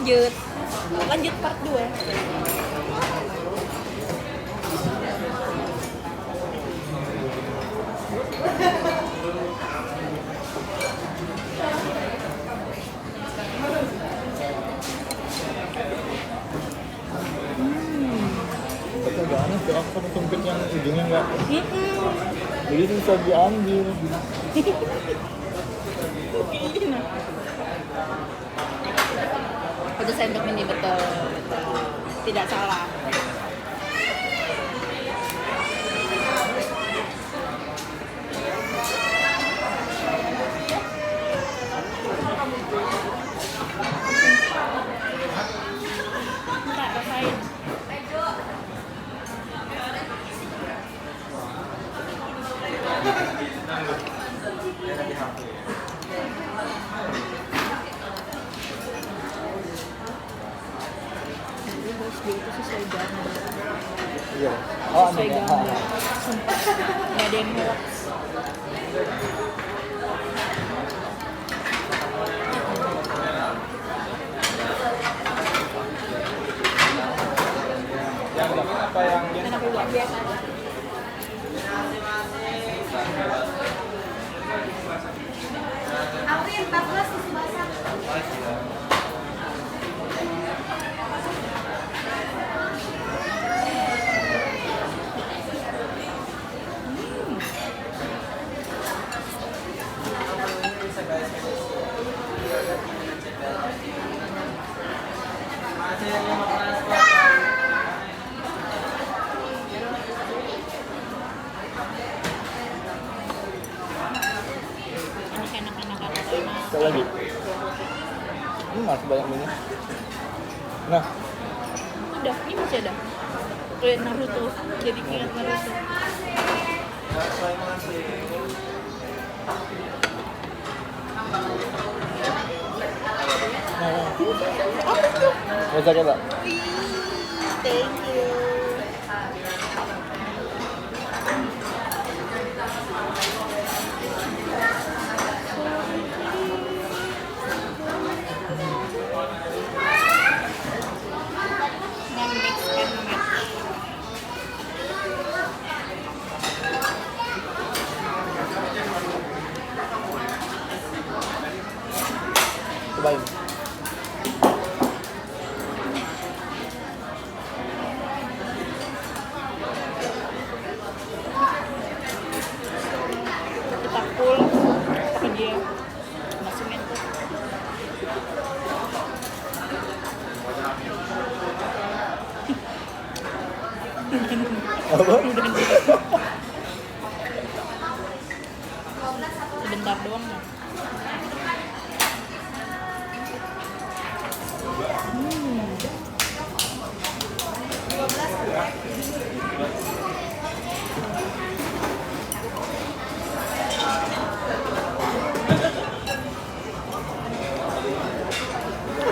lanjut part 2. Tapi agak aneh tuh aku tumpit yang ujungnya enggak. Jadi susah diambil. Itu sendok ini betul. Tidak salah. Enggak, rasain. Dia itu sesuai gambar. Iya. Oh, Sesuai aneh ya. gambar. Sumpah. Nggak ada yang hoax. Yang apa yang Enak luar biasa. April 14 susu basah. Enak. sekali lagi? Ini masih banyak ini. Nah, Udah, ini masih ada. Lihat Naruto, jadi ingat Naruto. mau sakit tak? Thank you. Nah, mix and match. Cobain. Kita pull ke dia. Masukin tuh. Apa? Sebentar doang ya.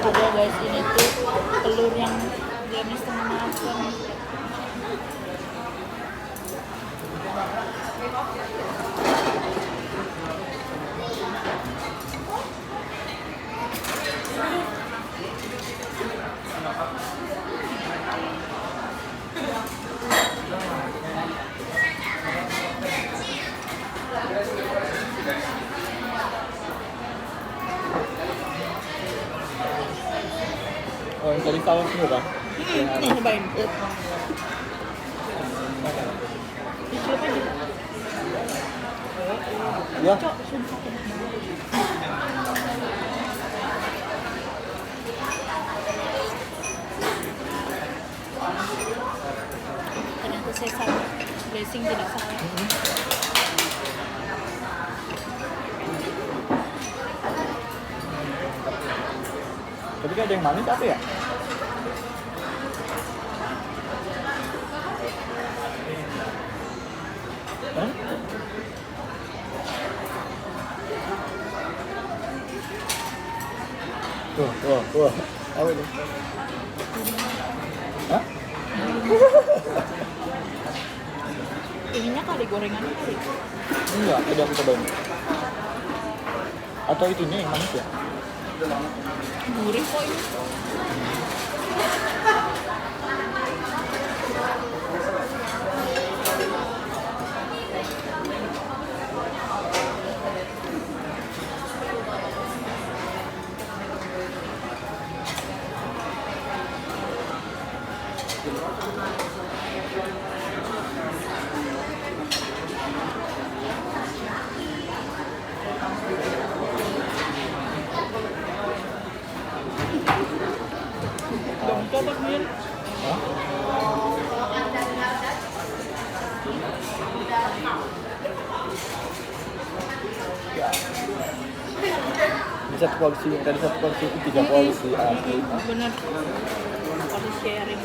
Ada guys, ini tuh telur yang jenis setengah matang. Oh, yang tadi saus itu kan? Nih, cobain. Dicelup aja. Ya. Cok, sumpah enak banget. Ternyata saya salah. Blessing tidak salah. Tapi kan ada yang manis apa ya? Hah? Wah. Apa itu? Hah? Ininya kali, gorengannya kali. Enggak, tadi aku cobain. Atau itunya yang manis ya? Gurih kok ini. Belum coba Mir. Hah? Ya. Di satu porsi, yang tadi satu porsi itu 3 porsi asli. Bener. Harus sharing.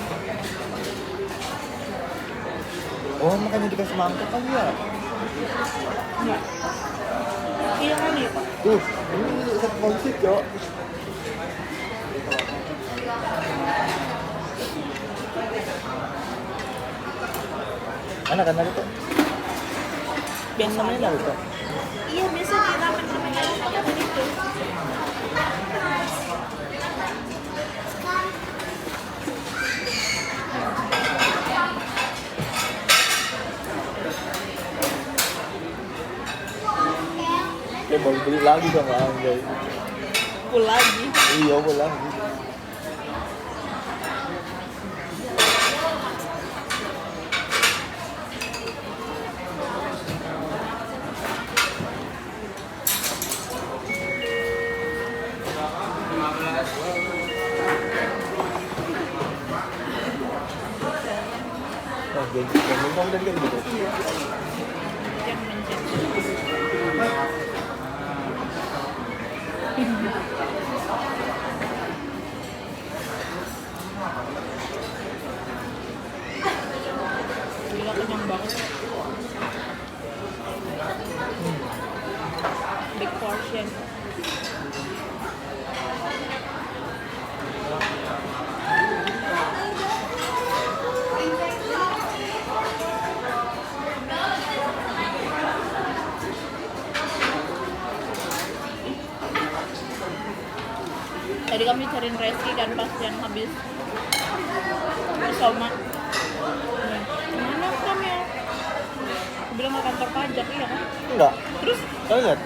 Oh makanya dikasih mangkok kali ya? Enggak. Iya kali ya Pak. Tuh, ini satu porsi cok. Enak kan Naruto? Biasa Namanya aja. Naruto. Iya biasa di ramen-ramen aja pakai begitu. Ya baru beli lagi sama Anjay. Full lagi. Iya beli lagi. Oh, jadi kamu dan kayak gitu. Yang mencet. Gila kenyang banget. Big portion. Tadi kami cariin Reski kan pas yang habis Soma. Mana kamu ya? Aku bilang ke kantor pajak, iya kan? Enggak. Terus Kalian lihat?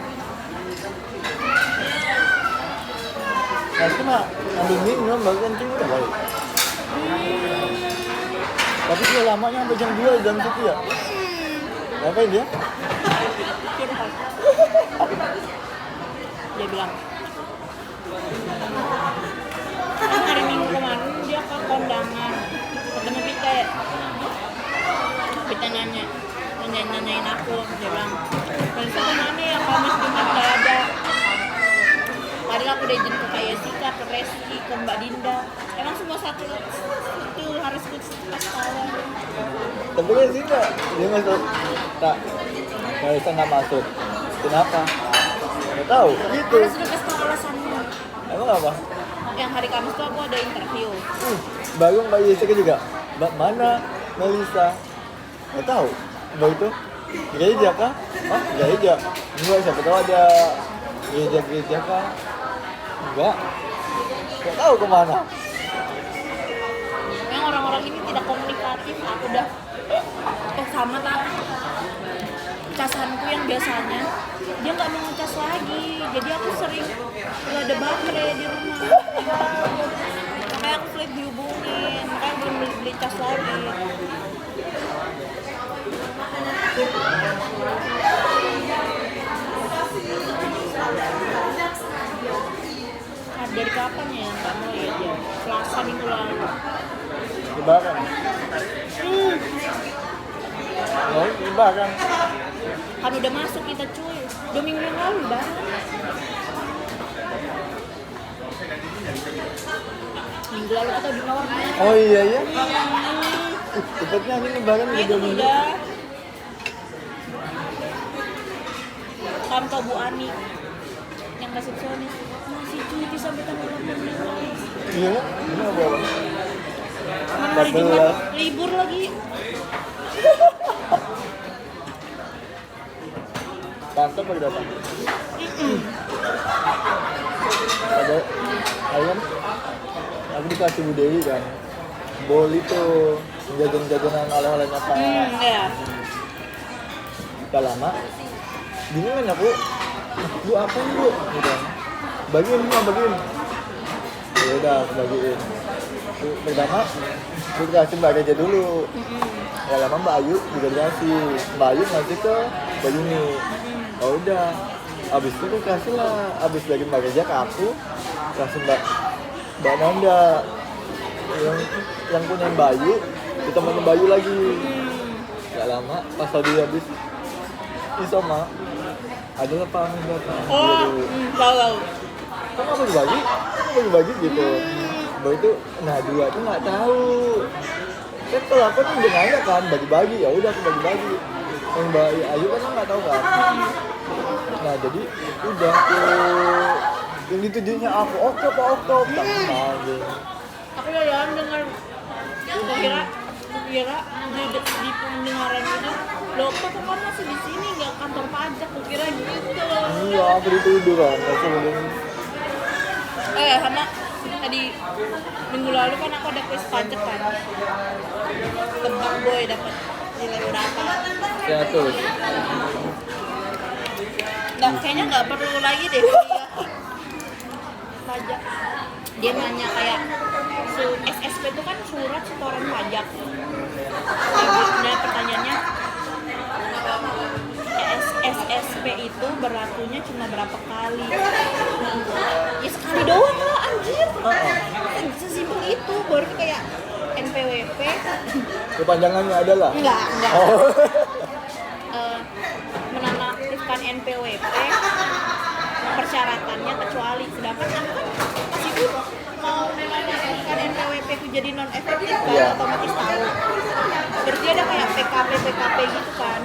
Nah, itu mah ambil minum baru kencing udah balik. Tapi dia lamanya sampai jam 2 jam 1 ya? Ngapain dia? curhat. Dia bilang, kan hari Minggu kemarin dia ke kondangan ketemu Pita nanyain aku, dia bilang Melisa kemana ya, Kamis Jumat gak ada. Tadi aku udah izin ke Kak Yesika, ke Reski, ke Mbak Dinda. Emang semua satu itu harus kasih tahu. Tapi kan sih enggak, dia masuk. Tak, Marisa nggak masuk. Kenapa? Nggak tahu. Gitu. Harus udah kasih tahu alasannya. Emang apa? Yang hari Kamis tuh aku ada interview. Baru Mbak Yesika juga. Mbak mana Melisa? Nggak tahu. Mbak itu gereja kah? Ah, gereja. Enggak, siapa tahu ada gereja kah? Enggak. Nggak tahu kemana. Yang orang-orang ini tidak komunikatif. Aku udah sama tak casanku yang biasanya dia nggak mau ngecas lagi, jadi aku sering nggak ada baterai di rumah, makanya aku sulit dihubungin, makanya belum beli cas lagi. Nah, dari kapan ya nggak mau ya dia? Selasa minggu lalu. Lebaran. Oh, lebaran. Kan udah masuk kita cuy, 2 minggu yang lalu Bang. Minggu lalu kita di Mawar. Oh iya ya. Cepetnya ini lebaran udah 2 minggu. Udah. Tanpa Bu Ani yang resepsionis masih cuti sampai tanggal 18. Iya, ini apa? Mana hari Jumat libur lagi. Kantor pada datang. Ada ayam. Aku dikasih Bu Dewi kan. Bol itu jajan-jajanan oleh-olehnya Pak. Ya. Udah lama. Bingung kan aku. Bu apa nih Bu? Gitu. Bagiin. Ya udah aku bagiin. Pertama gue kasih Mbak Reja dulu. Ya lama Mbak Ayu juga dikasih. Mbak Ayu ngasih ke Mbak Yuni. Oh udah. Abis itu gue kasih lah. Abis dari Mbak Reja ke aku, kasih Mbak Nanda. Yang punya Mbak Ayu, ditemenin Mbak Ayu lagi. Gak lama pas tadi habis Isoma adalah pamit datang. Tahu. Kok nggak bagi-bagi? Kok bagi-bagi gitu? Baru itu, nah dua tuh nggak tahu. Kan kalau aku tuh udah nanya kan bagi-bagi, ya udah aku bagi-bagi. Yang Mbak Ayu kan nggak tahu kan. Nah jadi udah tuh yang ditujunya aku oke pak oke tak kenal gitu. Aku ya dengar. Aku kira di pendengaran itu loh kok kamu masih di sini nggak kantor pajak, aku kira gitu. Iya aku dituduh kan, aku belum. Sama tadi minggu lalu kan aku ada kuis pajak kan, tebak boy dapat nilai berapa. 100. Kayaknya nggak perlu lagi deh kuliah pajak. Dia nanya kayak SSP itu kan surat setoran pajak. Nah pertanyaannya SSP itu berlakunya cuma berapa kali? Ya sekali doang lah anjir. Sesimpel itu, baru kayak NPWP. Kepanjangannya adalah? Enggak. Oh. Menonaktifkan NPWP persyaratannya kecuali, sedangkan aku kan masih pun mau menonaktifkan NPWP itu jadi non efektif kan, otomatis tahu. Berarti ada kayak PKP gitu kan.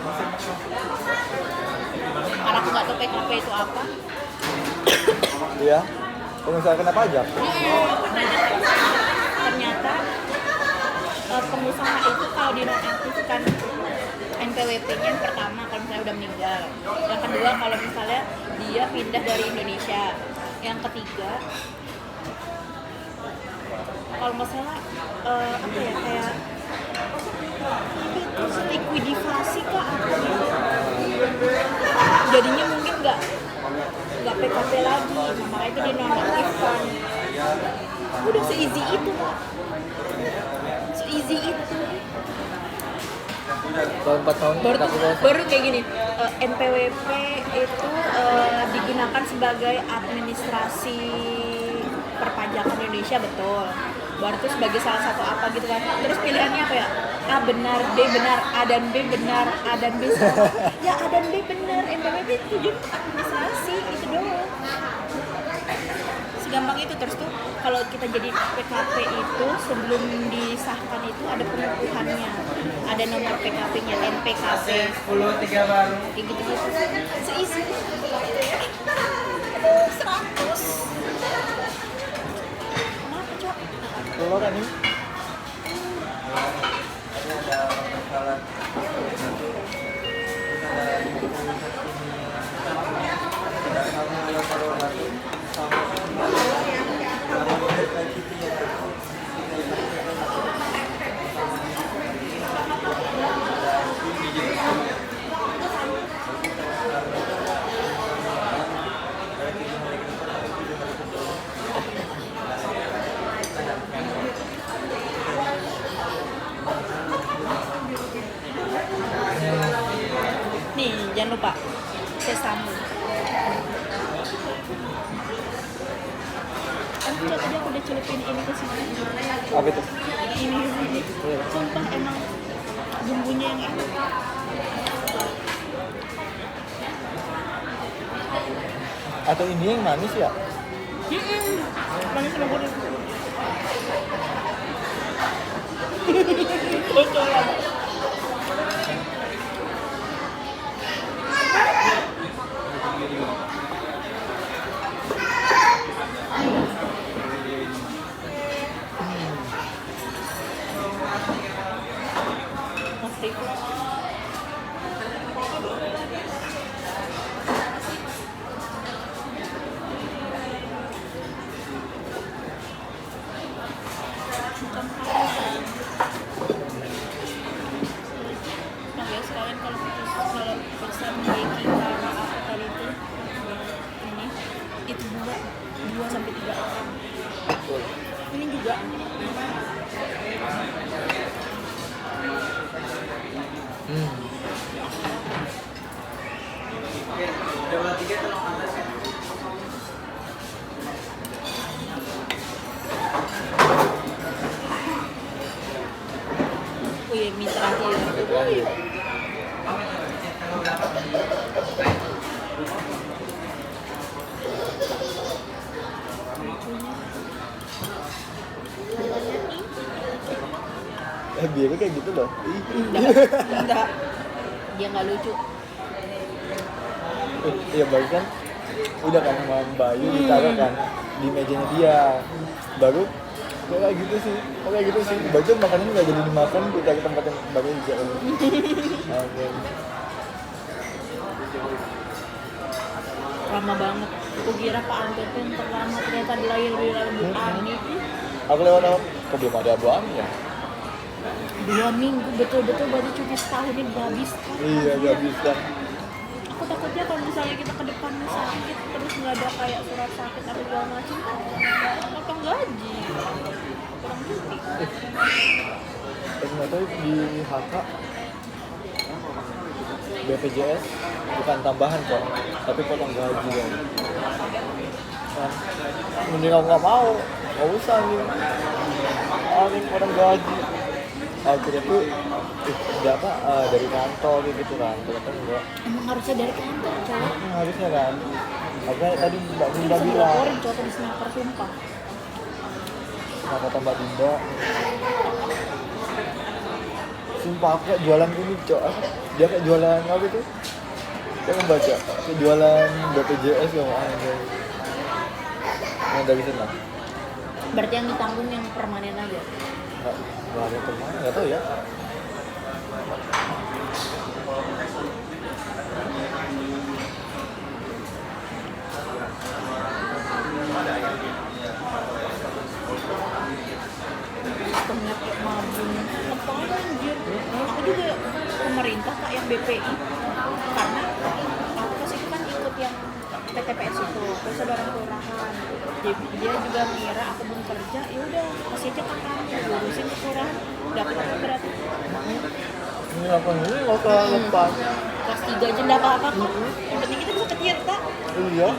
Karena aku nggak tahu PKP itu apa. Iya. Kalau misalnya kena pajak? Ternyata pengusaha itu kalau dinonaktifkan NPWP-nya yang pertama kalau misalnya udah meninggal, yang kedua kalau misalnya dia pindah dari Indonesia, yang ketiga kalau nggak salah kayak itu likuidasi kah apa gitu, jadinya mungkin nggak PKP lagi, makanya itu dinonaktifkan. Udah se-easy itu Pak, se-easy itu. Kalau 4 tahun baru kayak gini, NPWP itu digunakan sebagai administrasi perpajakan Indonesia, betul. Baru itu sebagai salah satu apa gitu kan. Terus pilihannya apa ya? A benar, B benar, A dan B benar, A dan B salah. Ya A dan B benar, NPWP itu juga administrasi, itu doang. Segampang itu. Terus tuh kalau kita jadi PKP itu sebelum disahkan itu ada pengukuhannya, ada nomor PKP-nya, NPKP 10 3 baru kayak gitu-gitu. Seisi aduh 100. Kenapa Cok? keluar kan ini? Nih, jangan lupa sesame. Tadi aku udah celupin ini ke sini. Apa itu? Ini. Sumpah emang bumbunya yang enak. Atau ini yang manis ya? Manis sama gurih. Bocoran. Sekalian kalau pesan baking sama apa tadi itu 2 sampai 3 orang. Ini juga semi terakhir. Terakhir. Biar kayak gitu loh. Enggak. Dia nggak lucu. Iya baru kan udah kan sama Bayu ditaruh kan di mejanya dia, baru kayak gitu sih, kayak gitu sih. Baca makanan nggak jadi dimakan, kita ke tempat yang baru aja. Oke. Lama banget. Aku kira Pak Anto tuh yang terlama, ternyata di layar Bu Ani. Aku lewat apa? Kok belum ada Bu Ani ya? 2 minggu betul-betul baru cuti setahun ini habis. Iya, gak bisa. Aku takutnya kalau misalnya kita ke depan sakit terus nggak ada kayak surat sakit atau segala macam, potong gaji, kurang cuti. Ternyata di HK BPJS bukan tambahan kok, tapi potong gaji kan. Mending aku nggak mau, nggak usah nih. Ini potong gaji. Akhirnya tuh berapa dari kantor gitu kan, ternyata enggak. Emang harusnya dari kantor, cowok. Harusnya kan. Makanya tadi Mbak Itu Dinda bisa bilang, dilaporin cowok di sniper sumpah. nah kata Mbak Dinda, sumpah aku kayak jualan ini cok. Dia kayak jualan apa itu? Saya membaca kayak jualan BPJS yang ada. Nah dari sana. Berarti yang ditanggung yang permanen aja. Nggak ada kemana, nggak tahu ya. Sistemnya kayak mabung. Ngapain anjir? Aku juga pemerintah kak yang BPI. Karena aku pas itu kan ikut yang PTPS itu, terus ada orang kelurahan. Dia juga ngira aku belum kerja, ya udah kasih aja ke kamu, urusin ke kelurahan, dapat apa berarti? Ini apa ini nggak usah lepas. Kelas 3 aja nggak apa-apa kok. Yang penting kita bisa ketirta. Iya.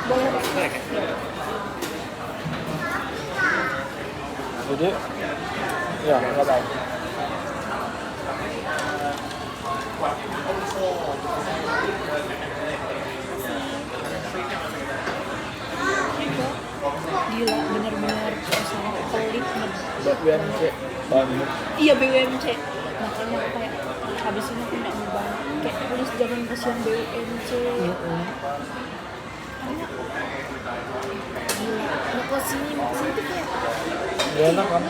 Boleh. Jadi ya nggak tahu. Gila, bener-bener sangat pelit. BUMC banget. Iya BUMC. Makanya aku kayak habis ini aku nggak mau banget. Kayak tulis jangan kasihan BUMC. Karena gila, mau ke sini tuh kayak Gak enak kan?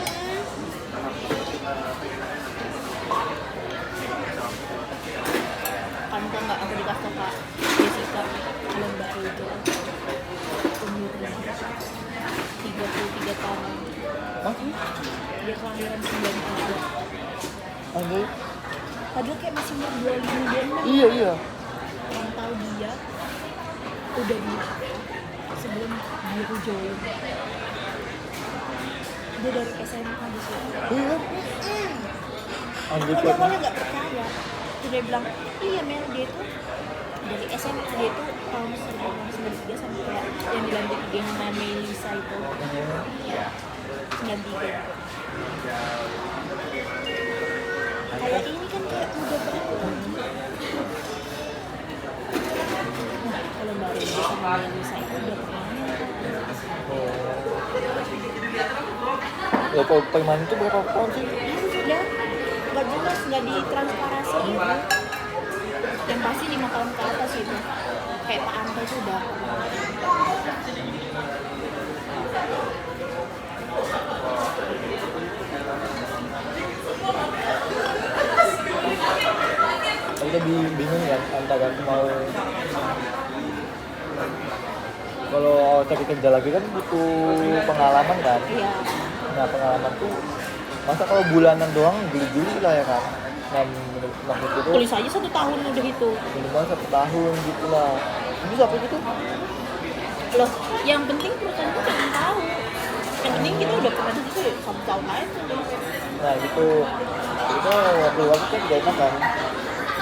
kan kok nggak aku dikasih Kak Jessica kalau baru itu umurnya 33 tahun. Hah? Dia kelahiran 93. Anjay. Padahal kayak masih umur 25 Iya iya. yang tahu dia udah di sebelum biru join. Dia dari SMA di situ. Iya. Anjay Aku kuat. awalnya nggak percaya. Terus dia bilang, iya Mel, dia itu dari SMA dia itu tahun 1993 sampai kayak yang dilanjut IG sama Melisa itu 93. Kayak ini kan kayak udah berapa? Nah, kalau Mbak Melisa sama Melisa itu udah pernah Ya kalau permanen itu berapa tahun sih? ya nggak jelas, nggak ditransparasi itu. Yang pasti 5 tahun ke atas itu kayak Pak Anto itu udah Kita bingung kan antara mau kalau cari kerja lagi kan butuh pengalaman kan. iya. Nah pengalaman tuh masa kalau bulanan doang geli-geli lah ya kan. Nah maksud itu Tulis aja 1 tahun udah itu. minimal 1 tahun gitu lah. Ini siapa gitu? Loh, yang penting perusahaan itu jangan tahu. Yang penting kita udah pernah di situ 1 tahun aja tuh. Nah gitu. Itu waktu kan gak enak kan.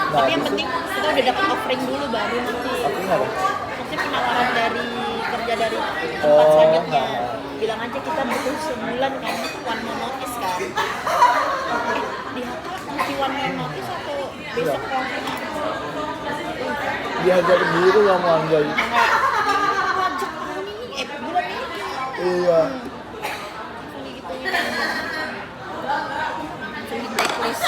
Nah, Tapi yang gitu. penting kita udah dapat offering dulu baru nanti. Aku nggak ada. Nanti maksudnya penawaran dari kerja dari tempat Oh, selanjutnya. ha. Bilang aja kita butuh sebulan kan, one more notice kan. Di HK mesti one more notice atau besok Iya. langsung? Diajar gitu nggak mau anjay. Enggak. Wajib tahun ini, bulan ini. Iya. Langsung digituin. Langsung di blacklist.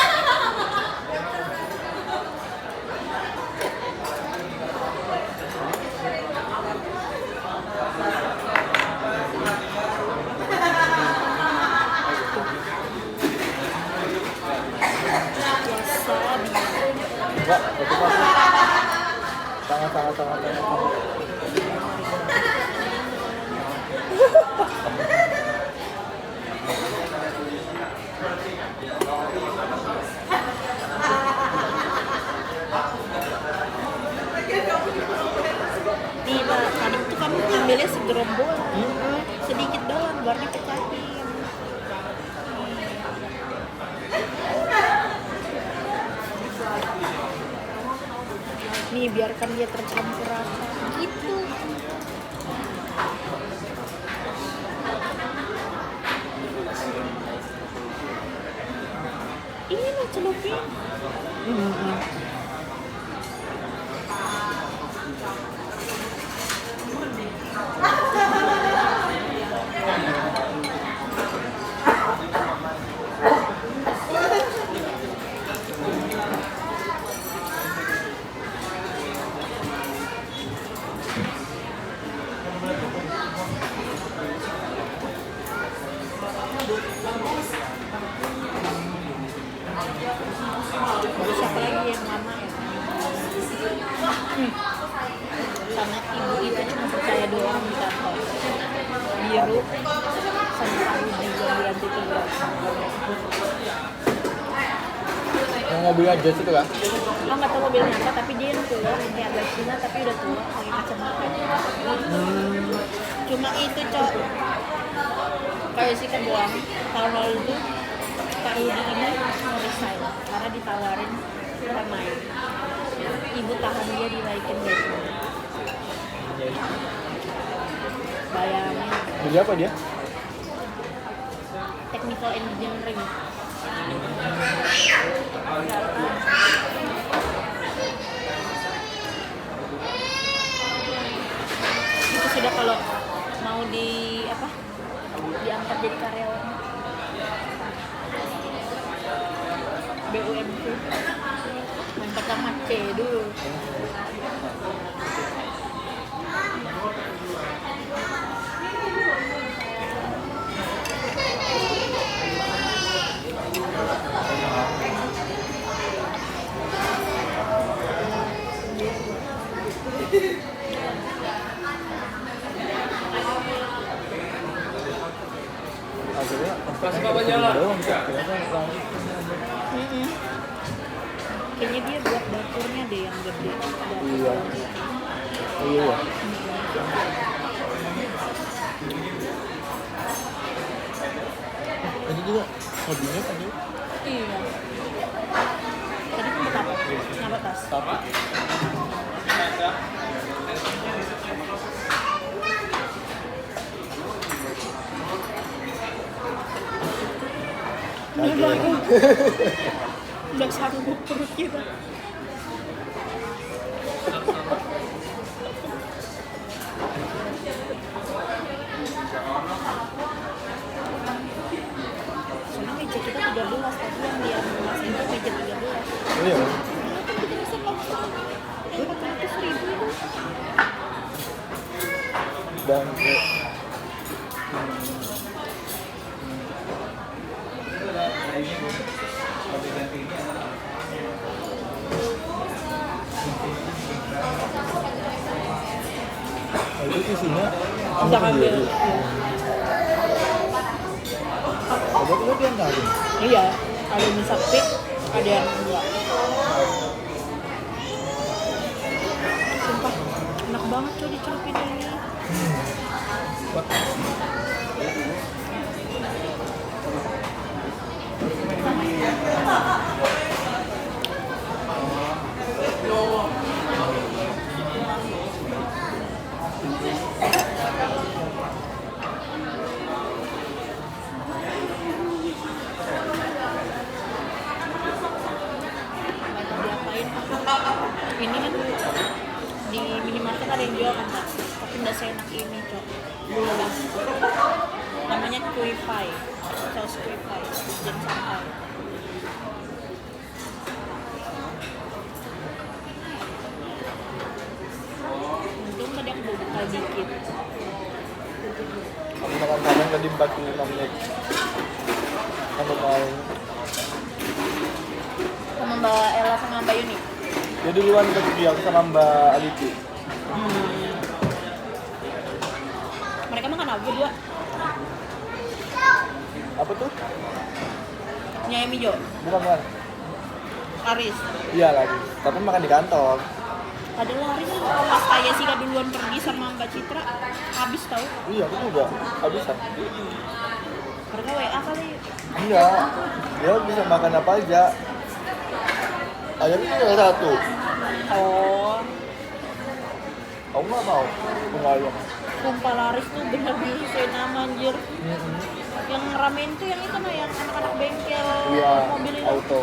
Wasabi. Enggak, itu pasti. Sangat. Nih Pak, tadi tuh kamu ambilnya segerombolan. Sedikit doang, barunya pecahin. Nih biarkan dia tercampur rasa gitu. Ini loh celupin. Siapa lagi yang lama ya? Sama ibu itu cuma percaya doang di kantor. Biru sama tahu juga ganti tugas. Yang mobil aja itu kan? Lo nggak tahu mobilnya apa, tapi dia yang tua, kayak agak Cina tapi udah tua, pakai kacamata. Cuma itu cok, kayak si kebuang tahun lalu tuh Pak Rudi ini mau resign karena ditawarin pemain. Ibu tahan dia dinaikin gaji. Bayangin, Jadi apa dia? technical engineering. Itu sudah kalau mau diangkat jadi karyawan BUMN. Yang pertama C dulu. Akhirnya Kasih Bapak jalan. doang. Ternyata langsung. Kayaknya dia buat dapurnya deh yang gede. Iya. Iya. Ini juga hobinya kan dia? Iya. Tadi kan betapa? Kenapa tas? Tapi Udah sanggup perut kita. Soalnya meja kita 13, tadi yang dia mas itu meja 13. iya. Kenapa kita bisa langsung? Yang 400.000 itu. Dan itu isinya kamu Kita ambil. sendiri. Ada juga dia nggak Iya, ada yang sakit, ada yang enggak. Sumpah, enak banget coy dicelupin ini. Ini kan di minimarket ada yang jual kan Kak, tapi nggak seenak ini cok. Dulu namanya kue pie, saus kue pie, dan sampai. Untung tadi aku buka dikit. Aku makan padang tadi 45 menit. Kamu mau? Sama Mbak Ella sama Mbak Yuni. Dia duluan pergi aku sama Mbak Aliti. Mereka makan apa berdua? Apa tuh? Nyai Mijo, Bukan. Laris. Iya lagi. Tapi makan di kantor. Ada Laris pas kayak Sika duluan pergi sama Mbak Citra, habis tahu. Iya, aku juga. Habisan. Mereka WA kali. Iya. Dia bisa makan apa aja. Ayamnya cuma satu. Oh, Aku nggak mau. Bunga ayam. sumpah Laris tuh bener-bener sesuai nama anjir. Yang ngeramein tuh yang itu nah, yang anak-anak bengkel Iya. mobil itu. Auto.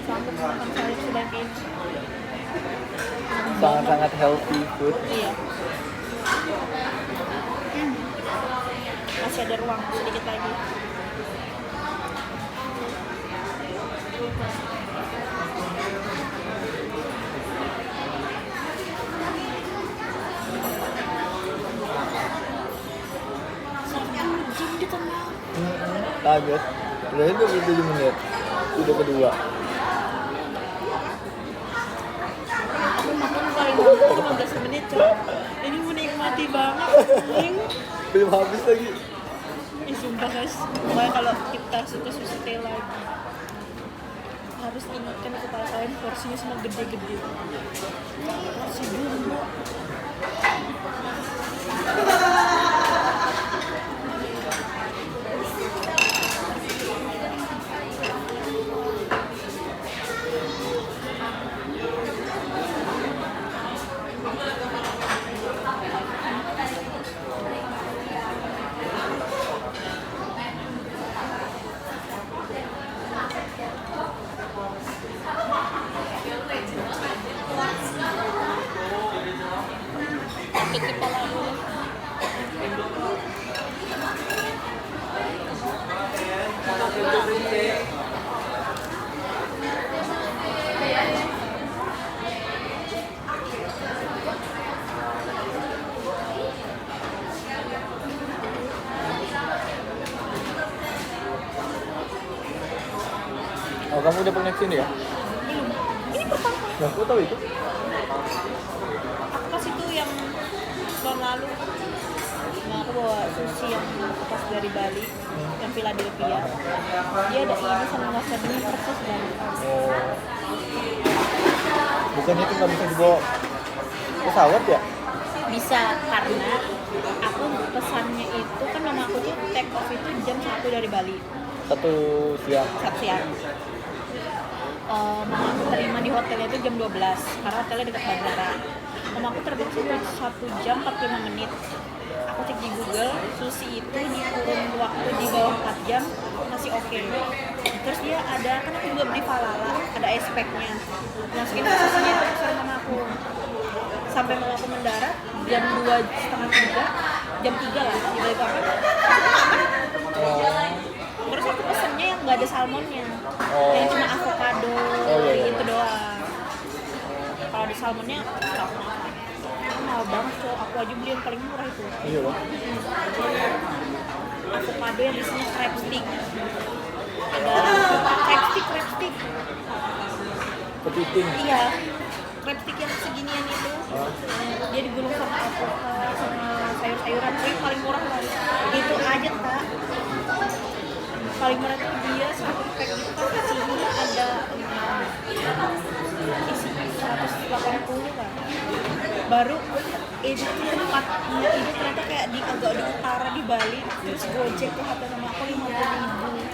Sanggup makan sayur sebanyak ini. Sangat-sangat healthy food. Iya. Masih ada ruang sedikit lagi. Jam di tengah. Kaget. Udah 27 menit. Udah kedua. Aku makan paling lama 15 menit coy. Ini menikmati banget. Anjing. Belum habis lagi. Ih sumpah guys. Pokoknya kalau kita suka sushi teh lagi harus ingatkan kepala kalian porsinya semua gede-gede. Porsi jumbo. Sakit kepala aku. Oh, kamu udah pernah kesini ya? Belum. Ini pertama. Nah, aku tahu itu. Aku pas itu yang tahun lalu. Nah, aku bawa sushi yang pas dari Bali, yang Philadelphia. Dia ada ini sama wasabi persis banget. Oh. Bukan itu nggak bisa dibawa pesawat ya? Bisa karena aku pesannya itu kan nama aku tuh take off itu jam 1 dari Bali, Satu siang. Sabtu siang. Mama aku terima di hotelnya itu jam 12 karena hotelnya dekat bandara. Mama aku terbang 1 jam 45 menit. Aku cek di Google, sushi itu di kurun waktu di bawah 4 jam masih oke. Terus dia ada, kan aku juga beli falala, ada ice pack-nya. Masukin ke susinya itu pesan sama aku. Sampai mama aku mendarat jam 2:30, jam 3 lah di Balikpapan. Terus aku pesennya yang nggak ada salmonnya, yang cuma avocado gitu doang. Kalau ada salmonnya nggak apa-apa. Mahal banget cowok, aku aja beli yang paling murah itu. Iya loh. Avocado yang isinya crab stick. Ada crab stick. Kepiting. Iya, crab stick yang seginian itu. Dia digulung sama avocado sama sayur-sayuran. Itu paling murah lah. Itu aja tak. Paling murah tuh dia satu pack itu kan isinya ada isi 180 kan. Baru itu tempatnya itu ternyata kayak agak di utara di Bali. Terus Gojek tuh harga sama aku 50.000.